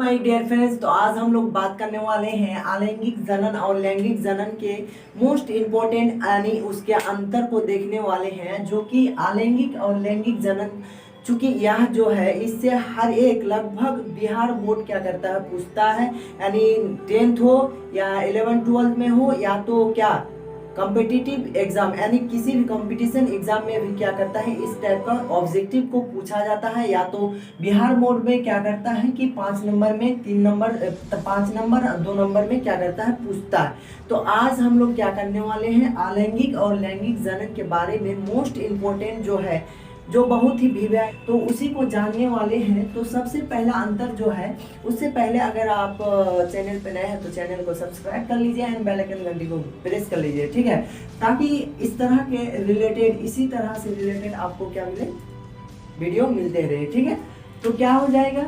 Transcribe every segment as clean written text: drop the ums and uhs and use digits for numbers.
My dear friends, तो आज हम लोग बात करने वाले हैं आलैंगिक जनन और लैंगिक जनन के मोस्ट इम्पोर्टेंट यानी उसके अंतर को देखने वाले हैं। जो कि आलैंगिक और लैंगिक जनन, चूंकि यह जो है इससे हर एक लगभग बिहार बोर्ड क्या करता है, पूछता है। यानी 10th हो या 11th-12th में हो या तो क्या कॉम्पिटिटिव एग्जाम यानी किसी भी कंपटीशन एग्जाम में भी क्या करता है, इस टाइप का ऑब्जेक्टिव को पूछा जाता है। या तो बिहार बोर्ड में क्या करता है कि 5 नंबर में 3 नंबर 5 नंबर 2 नंबर में क्या करता है, पूछता है। तो आज हम लोग क्या करने वाले हैं, आलैंगिक और लैंगिक जनन के बारे में मोस्ट इम्पोर्टेंट जो है, जो बहुत ही भीड़ है, तो उसी को जानने वाले हैं। तो सबसे पहला अंतर जो है, उससे पहले अगर आप चैनल पे नए हैं तो चैनल को सब्सक्राइब कर लीजिए एंड बेल आइकन घंटी को प्रेस कर लीजिए, ठीक है, ताकि इस तरह के रिलेटेड, इसी तरह से रिलेटेड आपको क्या मिले, वीडियो मिलते रहे, ठीक है। तो क्या हो जाएगा,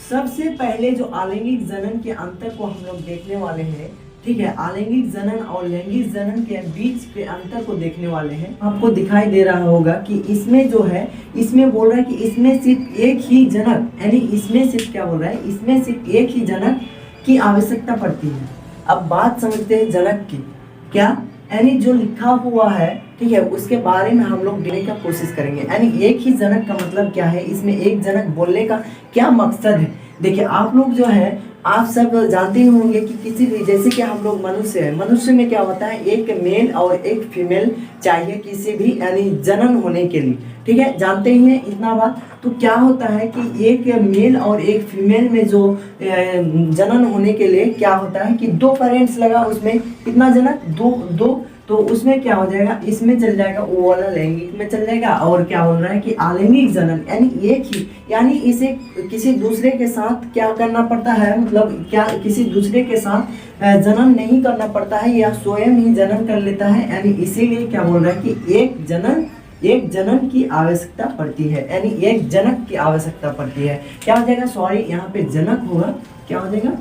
सबसे पहले जो आलैंगिक जनन के अंतर को हम लोग देखने वाले हैं, ठीक है। आलैंगिक जनन और लैंगिक जनन के बीच के अंतर को देखने वाले हैं। आपको दिखाई दे रहा होगा कि इसमें जो है, इसमें बोल रहा है कि इसमें सिर्फ एक ही जनक, यानी इसमें सिर्फ क्या बोल रहा है, इसमें सिर्फ एक ही जनक की आवश्यकता पड़ती है। अब बात समझते हैं जनक की, क्या यानी जो लिखा हुआ है, ठीक है, उसके बारे में हम लोग देखने का कोशिश करेंगे। यानी एक ही जनक का मतलब क्या है, इसमें एक जनक बोलने का क्या मकसद है। देखिए आप लोग जो है, आप सब जानते ही होंगे कि किसी भी, जैसे कि हम लोग मनुष्य है, मनुष्य में क्या होता है, एक मेल और एक फीमेल चाहिए किसी भी यानी जनन होने के लिए, ठीक है, जानते ही हैं इतना बात। तो क्या होता है कि एक मेल और एक फीमेल में जो जनन होने के लिए क्या होता है कि 2 पेरेंट्स लगा, उसमें कितना जनक, दो। तो उसमें क्या हो जाएगा, इसमें चल जाएगा, वो वाला लैंगिक में चल जाएगा। और क्या बोल रहा है कि आलैंगिक जनन यानी एक ही, यानी इसे किसी दूसरे के साथ क्या करना पड़ता है, मतलब क्या किसी दूसरे के साथ जनन नहीं करना पड़ता है, या स्वयं ही जनन कर लेता है। यानी इसीलिए क्या बोल रहा है कि एक जनन की आवश्यकता पड़ती है, यानी एक जनक की आवश्यकता पड़ती है। क्या हो जाएगा, सॉरी यहाँ पे जनक होगा, क्या हो जाएगा,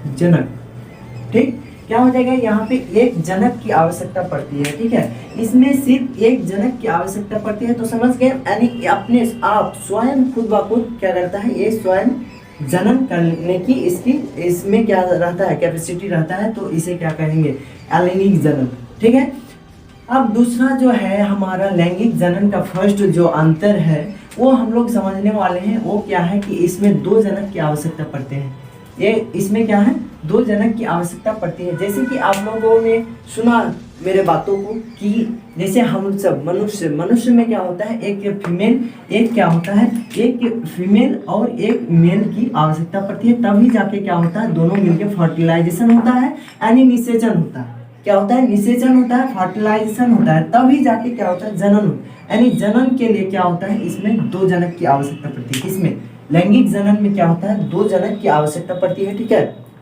जनक, ठीक, क्या हो जाएगा, यहाँ पे एक जनक की आवश्यकता पड़ती है, ठीक है। इसमें सिर्फ एक जनक की आवश्यकता पड़ती है, तो समझ गए, यानी अपने आप स्वयं खुद ब खुद क्या करता है, ये स्वयं जनन करने की इसकी इसमें क्या रहता है, कैपेसिटी रहता है। तो इसे क्या कहेंगे, आलैंगिक जनन, ठीक है। अब दूसरा जो है हमारा लैंगिक जनन का फर्स्ट जो अंतर है, वो हम लोग समझने वाले हैं। वो क्या है कि इसमें 2 जनक की आवश्यकता पड़ते हैं। ये इसमें क्या है, 2 जनक की आवश्यकता पड़ती है। जैसे कि आप लोगों ने सुना मेरे बातों को कि जैसे हम सब मनुष्य में क्या होता है, एक फीमेल, एक क्या होता है, एक फीमेल और एक मेल की आवश्यकता पड़ती है। तभी जाके क्या होता है, दोनों मिलकर फर्टिलाइजेशन होता है, यानी निषेचन होता है। क्या होता है, निषेचन होता है, फर्टिलाइजेशन होता है, तभी जाके क्या होता है, जनन। यानी जनन के लिए क्या होता है, इसमें 2 जनक की आवश्यकता पड़ती है। किसमें, लैंगिक जनन में क्या होता है, 2 जनक की आवश्यकता पड़ती है, ठीक है,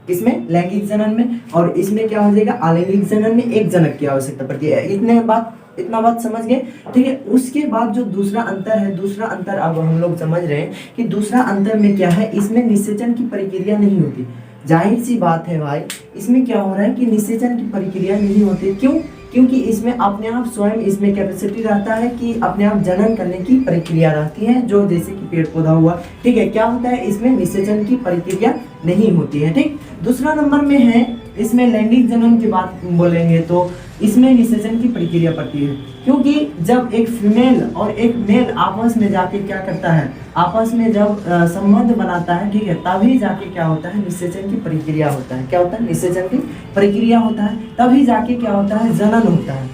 किसमें, लैंगिक जनन में। और इसमें क्या हो जाएगा, आलैंगिक जनन में 1 जनक की आवश्यकता पड़ती है। इतना बात समझ गए, ठीक है। उसके बाद जो दूसरा अंतर है, दूसरा अंतर अब हम लोग समझ रहे हैं कि दूसरा अंतर में क्या है, इसमें निषेचन की प्रक्रिया नहीं होती। जाहिर सी बात है भाई, इसमें क्या हो रहा है कि निषेचन की प्रक्रिया नहीं होती। क्यों, क्योंकि इसमें अपने आप स्वयं इसमें कैपेसिटी रहता है कि अपने आप जनन करने की प्रक्रिया रहती है, जो जैसे कि पेड़ पौधा हुआ, ठीक है। क्या होता है, इसमें निषेचन की प्रक्रिया नहीं होती है, ठीक। दूसरा नंबर में है, इसमें लैंगिक जनन की बात बोलेंगे तो इसमें निषेचन की प्रक्रिया पड़ती है। क्योंकि जब एक फीमेल और एक मेल आपस में जाके क्या करता है, आपस में जब संबंध बनाता है, ठीक है, तभी जाके क्या होता है, निषेचन की प्रक्रिया होता है। क्या होता है, निषेचन की प्रक्रिया होता है, तभी जाके क्या होता है, जनन होता है।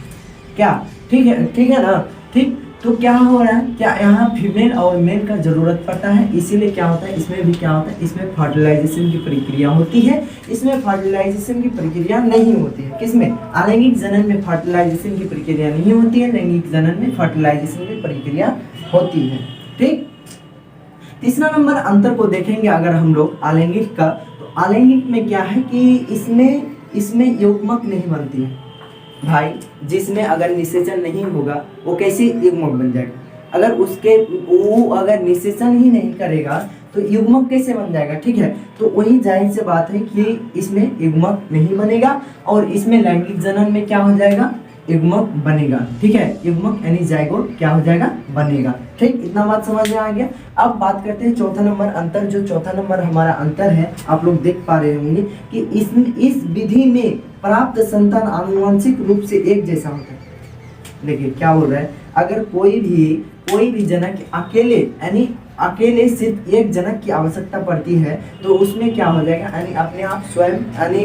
क्या, ठीक है ना, ठीक। तो क्या हो रहा है, क्या यहाँ फीमेल और मेल का जरूरत पड़ता है, इसीलिए क्या होता है, इसमें भी क्या होता है, इसमें फर्टिलाइजेशन की प्रक्रिया होती है। इसमें फर्टिलाइजेशन की प्रक्रिया नहीं होती है, किसमें, आलैंगिक जनन में फर्टिलाइजेशन की प्रक्रिया नहीं होती है, लैंगिक जनन में फर्टिलाइजेशन की प्रक्रिया होती है, ठीक। तीसरा नंबर अंतर को देखेंगे अगर हम लोग आलैंगिक का, तो आलैंगिक में क्या है कि इसमें युग्मक नहीं बनती है भाई। जिसमें अगर निषेचन नहीं होगा, वो कैसे युग्मक बन जाएगा, अगर वो अगर निषेचन ही नहीं करेगा तो युग्मक कैसे बन जाएगा, ठीक है। तो वही जाहिर सी बात है कि इसमें युग्मक नहीं बनेगा। और इसमें लैंगिक जनन में क्या हो जाएगा, युग्मक बनेगा। ठीक है, युग्मक यानी जाइगोट क्या हो जाएगा, बनेगा। ठीक, इतना बात समझ में आ गया। अब बात करते हैं चौथा नंबर अंतर। जो चौथा नंबर हमारा अंतर है, आप लोग देख पा रहे होंगे कि इस विधि में प्राप्त संतान आनुवंशिक रूप से एक जैसा होता है। देखिए क्या बोल रहा है, अगर कोई भी जनक अकेले सिर्फ एक जनक की आवश्यकता पड़ती है तो उसमें क्या हो जाएगा, यानी अपने आप स्वयं यानी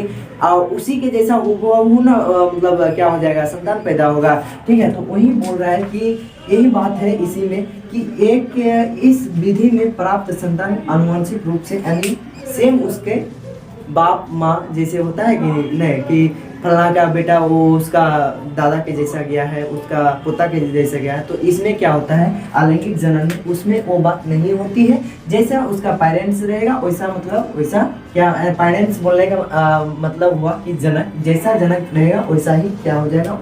उसी के जैसा हुबहू ना मतलब क्या हो जाएगा, संतान पैदा होगा। ठीक है, तो वही बोल रहा है कि यही बात है इसी में कि इस विधि में प्राप्त संतान आनुवंशिक रूप से यानी सेम उसके बाप माँ जैसे होता है कि नहीं, कि फलाना का बेटा वो उसका दादा के जैसा गया है, उसका पोता के जैसा गया है। तो इसमें क्या होता है, अलैंगिक जनन में उसमें वो बात नहीं होती है। जैसा उसका पेरेंट्स रहेगा वैसा क्या पेरेंट्स बोलने का मतलब हुआ कि जनक जैसा जनक रहेगा वैसा ही क्या हो जाएगा,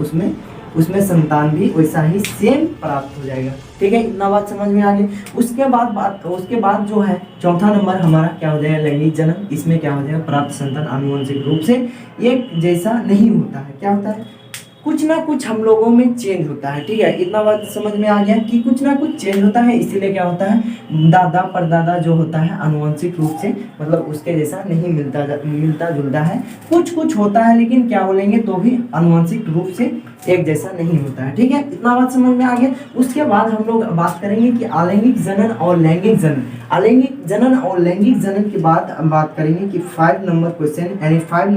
उसमें संतान भी वैसा ही सेम प्राप्त हो जाएगा। ठीक है, इतना बात समझ में आ गई। उसके बाद जो है चौथा नंबर हमारा क्या हो जाएगा, लैंगिक जनन। इसमें क्या हो जाएगा, प्राप्त संतान आनुवंशिक रूप से एक जैसा नहीं होता है। क्या होता है, कुछ ना कुछ हम लोगों में चेंज होता है। ठीक है, इतना बात समझ में आ गया कि कुछ ना कुछ चेंज होता है, इसीलिए क्या होता है, दादा परदादा जो होता है आनुवंशिक रूप से मतलब उसके जैसा नहीं मिलता जुलता है। कुछ होता है लेकिन क्या बोलेंगे तो भी आनुवंशिक रूप से एक जैसा नहीं होता है। ठीक है, इतना बात समझ में आ गया। उसके बाद हम लोग बात करेंगे कि अलैंगिक जनन और लैंगिक जनन। अलैंगिक जनन और लैंगिक जनन की बात करेंगे कि 5 नंबर क्वेश्चन यानी 5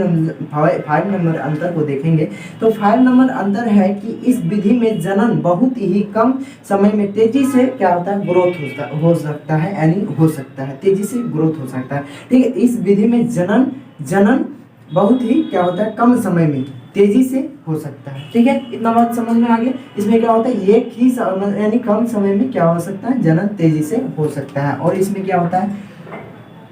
नंबर अंतर को देखेंगे। तो 5 नंबर अंतर है कि इस विधि में जनन बहुत ही कम समय में तेजी से क्या होता है, ग्रोथ हो सकता है, यानी हो सकता है, तेजी से ग्रोथ हो सकता है। ठीक है, इस विधि में जनन बहुत ही क्या होता है, कम समय में तेजी से हो सकता है। ठीक है, इतना बात समझ में आ गया। इसमें क्या होता है, एक ही यानी कम समय में क्या हो सकता है, जनन तेजी से हो सकता है। और इसमें क्या होता है,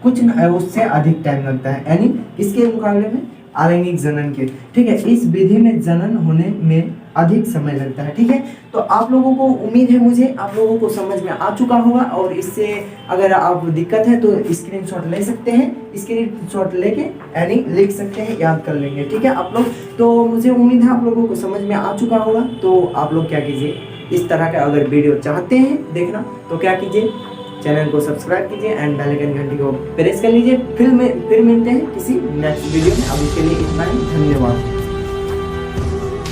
कुछ उससे अधिक टाइम लगता है, यानी इसके मुकाबले में अलैंगिक जनन के। ठीक है, इस विधि में जनन होने में अधिक समय लगता है। ठीक है, तो आप लोगों को उम्मीद है मुझे आप लोगों को समझ में आ चुका होगा। और इससे अगर आप दिक्कत है तो स्क्रीनशॉट ले सकते हैं, स्क्रीनशॉट लेके यानी लिख सकते हैं, याद कर लेंगे। ठीक है आप लोग, तो मुझे उम्मीद है आप लोगों को समझ में आ चुका होगा। तो आप लोग क्या कीजिए, इस तरह का अगर वीडियो चाहते हैं देखना तो क्या कीजिए, चैनल को सब्सक्राइब कीजिए एंड बेल आइकन घंटी को प्रेस कर लीजिए। फिर मिलते हैं किसी नेक्स्ट वीडियो में। अभी के लिए इतना ही, धन्यवाद।